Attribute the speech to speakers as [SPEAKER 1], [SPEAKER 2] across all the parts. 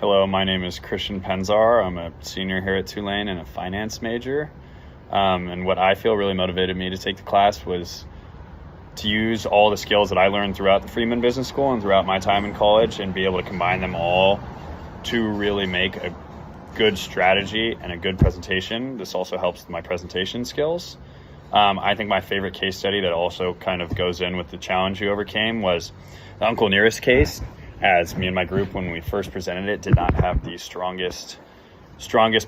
[SPEAKER 1] Hello, my name is Christian Penzar. I'm a senior here at Tulane and a finance major. And what I feel really motivated me to take the class was to use all the skills that I learned throughout the Freeman Business School and throughout my time in college and be able to combine them all to really make a good strategy and a good presentation. This also helps my presentation skills. I think my favorite case study that also kind of goes in with the challenge you overcame was the Uncle Nearest case. As me and my group, when we first presented it, did not have the strongest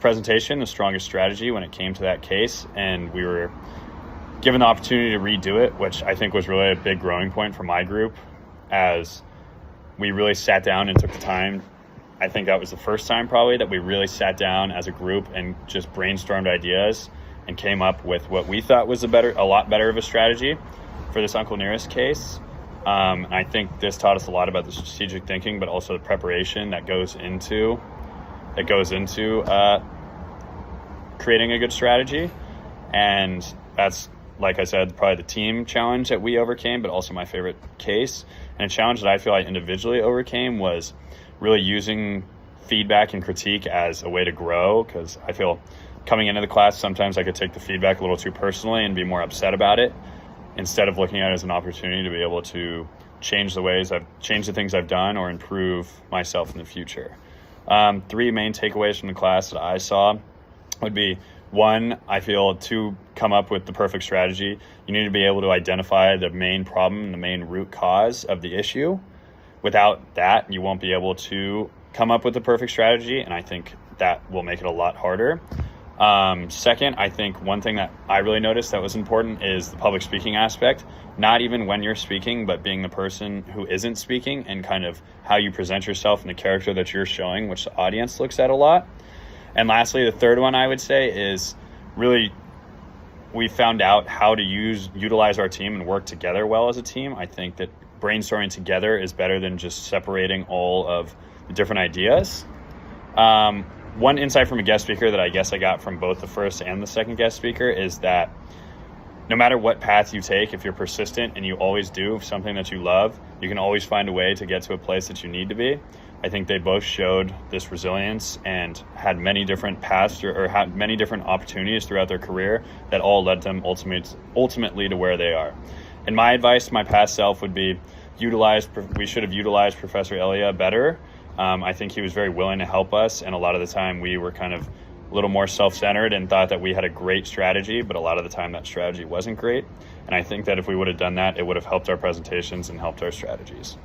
[SPEAKER 1] presentation, the strongest strategy when it came to that case. And we were given the opportunity to redo it, which I think was really a big growing point for my group, as we really sat down and took the time. I think that was the first time probably that we really sat down as a group and just brainstormed ideas and came up with what we thought was a lot better of a strategy for this Uncle Nearest case. I think this taught us a lot about the strategic thinking, but also the preparation that goes into creating a good strategy. And that's, like I said, probably the team challenge that we overcame, but also my favorite case. And a challenge that I feel I individually overcame was really using feedback and critique as a way to grow, because I feel coming into the class, sometimes I could take the feedback a little too personally and be more upset about it, instead of looking at it as an opportunity to be able to change the things I've done or improve myself in the future. 3 main takeaways from the class that I saw would be: 1, I feel to come up with the perfect strategy, you need to be able to identify the main problem, the main root cause of the issue. Without that, you won't be able to come up with the perfect strategy, and I think that will make it a lot harder. Second, I think one thing that I really noticed that was important is the public speaking aspect, not even when you're speaking, but being the person who isn't speaking and kind of how you present yourself and the character that you're showing, which the audience looks at a lot. And lastly, the third one I would say is really we found out how to utilize our team and work together well as a team. I think that brainstorming together is better than just separating all of the different ideas. One insight from a guest speaker that I guess I got from both the first and the second guest speaker is that no matter what path you take, if you're persistent and you always do something that you love, you can always find a way to get to a place that you need to be. I think they both showed this resilience and had many different paths or had many different opportunities throughout their career that all led them ultimately to where they are. And my advice to my past self would be we should have utilized Professor Elia better. I think he was very willing to help us, and a lot of the time we were kind of a little more self-centered and thought that we had a great strategy, but a lot of the time that strategy wasn't great. And I think that if we would have done that, it would have helped our presentations and helped our strategies.